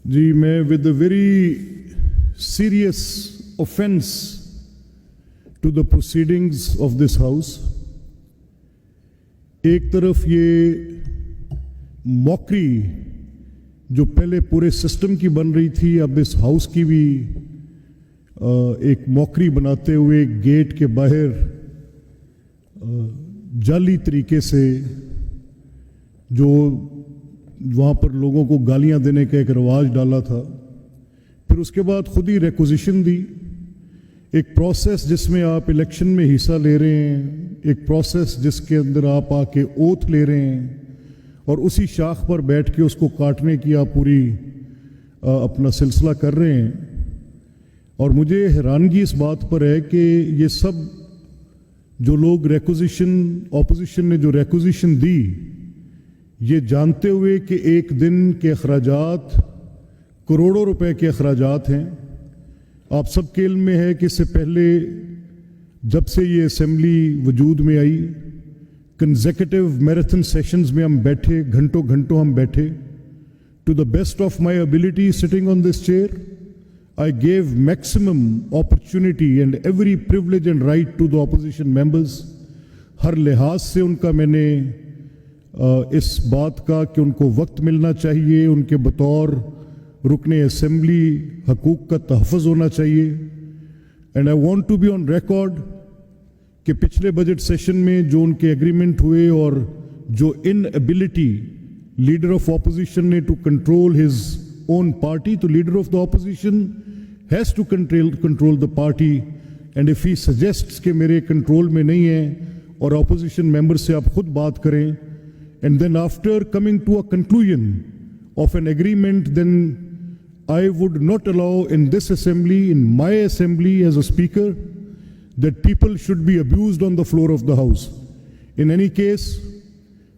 جی میں with a very serious offense to the proceedings of this house. ایک طرف یہ موکری جو پہلے پورے سسٹم کی بن رہی تھی اب اس ہاؤس کی بھی ایک موکری بناتے ہوئے گیٹ کے باہر جعلی طریقے سے جو وہاں پر لوگوں کو گالیاں دینے کا ایک رواج ڈالا تھا، پھر اس کے بعد خود ہی ریکوزیشن دی، ایک پروسیس جس میں آپ الیکشن میں حصہ لے رہے ہیں، ایک پروسیس جس کے اندر آپ آ کے اوتھ لے رہے ہیں اور اسی شاخ پر بیٹھ کے اس کو کاٹنے کی آپ پوری اپنا سلسلہ کر رہے ہیں۔ اور مجھے حیرانگی اس بات پر ہے کہ یہ سب جو لوگ ریکوزیشن اپوزیشن نے جو ریکوزیشن دی، یہ جانتے ہوئے کہ ایک دن کے اخراجات کروڑوں روپے کے اخراجات ہیں۔ آپ سب کے علم میں ہے کہ اس سے پہلے جب سے یہ اسمبلی وجود میں آئی، کنزیکٹیو میراتھن سیشنز میں ہم بیٹھے، گھنٹوں گھنٹوں ہم بیٹھے، to the best of my ability sitting on this chair I gave maximum opportunity and every privilege and right to the opposition members. ہر لحاظ سے ان کا میں نے اس بات کا کہ ان کو وقت ملنا چاہیے، ان کے بطور رکن اسمبلی حقوق کا تحفظ ہونا چاہیے۔ And I want to be on record کہ پچھلے بجٹ سیشن میں جو ان کے ایگریمنٹ ہوئے اور جو inability leader of opposition نے to control his own party, تو leader of the opposition has to control the party, and if he suggests کہ میرے کنٹرول میں نہیں ہے اور اپوزیشن ممبر سے آپ خود بات کریں، and then after coming to a conclusion of an agreement, then I would not allow in this assembly, in my assembly as a speaker, that people should be abused on the floor of the house. In any case,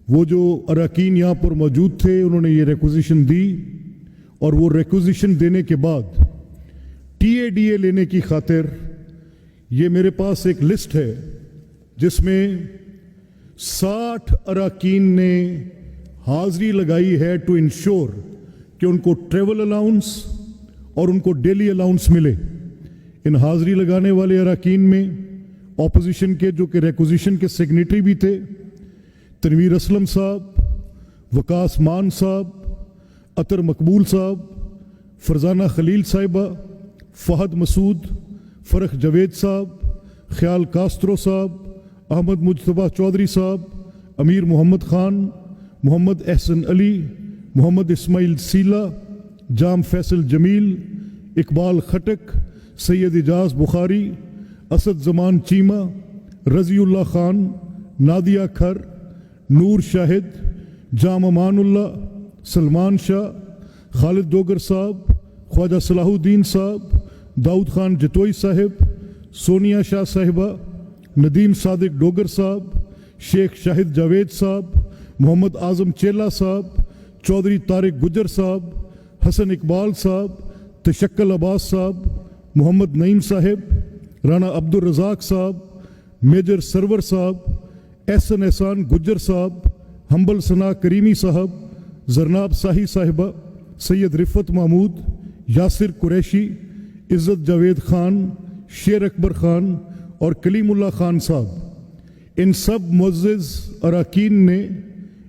وہ جو اراکین یہاں پر موجود تھے انہوں نے یہ requisition دی، اور وہ ریکوزیشن دینے کے بعد ٹی اے ڈی اے لینے کی خاطر یہ میرے پاس ایک لسٹ ہے جس میں 60 اراکین نے حاضری لگائی ہے ٹو انشور کہ ان کو ٹریول الاؤنس اور ان کو ڈیلی الاؤنس ملے۔ ان حاضری لگانے والے اراکین میں اپوزیشن کے جو کہ ریکوزیشن کے سیگنیٹری بھی تھے، تنویر اسلم صاحب، وقاص مان صاحب، عطر مقبول صاحب، فرزانہ خلیل صاحبہ، فہد مسعود، فرخ جاوید صاحب، خیال کاسترو صاحب، احمد مجتبیٰ چودھری صاحب، امیر محمد خان، محمد احسن علی، محمد اسماعیل سیلا، جام فیصل جمیل، اقبال خٹک، سید اجاز بخاری، اسد زمان چیمہ، رضی اللہ خان، نادیہ کھر، نور شاہد، جام امان اللہ، سلمان شاہ، خالد ڈوگر صاحب، خواجہ صلاح الدین صاحب، داؤد خان جتوئی صاحب، سونیا شاہ صاحبہ، ندیم صادق ڈوگر صاحب، شیخ شاہد جاوید صاحب، محمد اعظم چیلا صاحب، چودھری طارق گجر صاحب، حسن اقبال صاحب، تشکل عباس صاحب، محمد نعیم صاحب، رانا عبد الرزاق صاحب، میجر سرور صاحب، احسن احسان گجر صاحب، حنبل ثنا کریمی صاحب، زرناب ساہی صاحبہ، سید رفت محمود، یاسر قریشی، عزت جاوید خان، شیر اکبر خان اور کلیم اللہ خان صاحب، ان سب معزز اراکین نے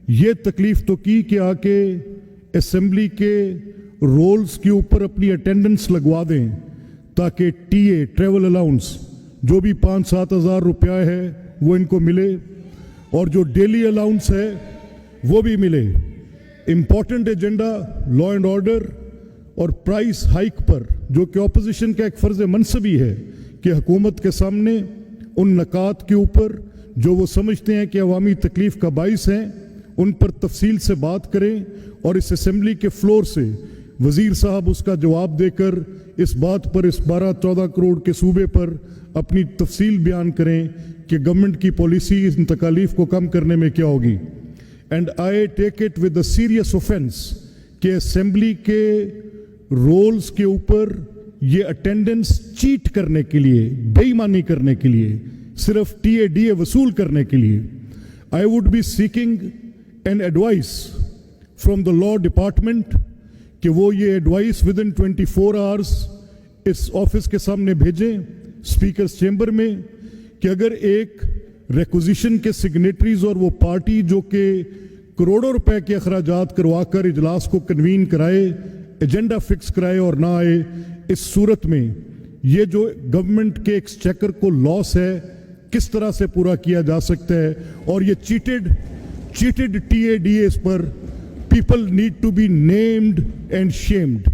یہ تکلیف تو کی کہ آ کے اسمبلی کے رولز کے اوپر اپنی اٹینڈنس لگوا دیں تاکہ ٹی اے ٹریول الاؤنس جو بھی 5-7 ہزار روپیہ ہے وہ ان کو ملے اور جو ڈیلی الاؤنس ہے وہ بھی ملے۔ Important agenda law and order اور پرائس ہائیک پر، جو کہ اپوزیشن کا ایک فرض منصبی ہے کہ حکومت کے سامنے ان نکات کے اوپر جو وہ سمجھتے ہیں کہ عوامی تکلیف کا باعث ہیں ان پر تفصیل سے بات کریں، اور اس اسمبلی کے فلور سے وزیر صاحب اس کا جواب دے کر اس بات پر، اس 12-14 کروڑ کے صوبے پر اپنی تفصیل بیان کریں کہ گورنمنٹ کی پالیسی ان تکالیف کو کم کرنے میں کیا ہوگی۔ And I take it with a serious offence کہ اسمبلی کے رولز کے اوپر یہ اٹینڈنس چیٹ کرنے کے لیے، بے ایمانی کرنے کے لیے، صرف ٹی اے ڈی اے وصول کرنے کے لیے، I would be seeking an advice from the law department کہ وہ یہ ایڈوائس ود ان 24 آورس اس آفس کے سامنے بھیجیں اسپیکرز چیمبر میں کہ اگر ایک ریکوزیشن کے سگنیٹریز اور وہ پارٹی جو کہ کروڑوں روپے کے اخراجات کروا کر اجلاس کو کنوین کرائے، ایجنڈا فکس کرائے اور نہ آئے، اس صورت میں یہ جو گورنمنٹ کے ایکسچیکر کو لاس ہے کس طرح سے پورا کیا جا سکتا ہے، اور یہ cheated T A D S پر people need to be named and shamed.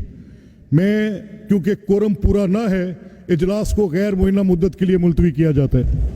میں کیونکہ کورم پورا نہ ہے، اجلاس کو غیر معینہ مدت کے لیے ملتوی کیا جاتا ہے۔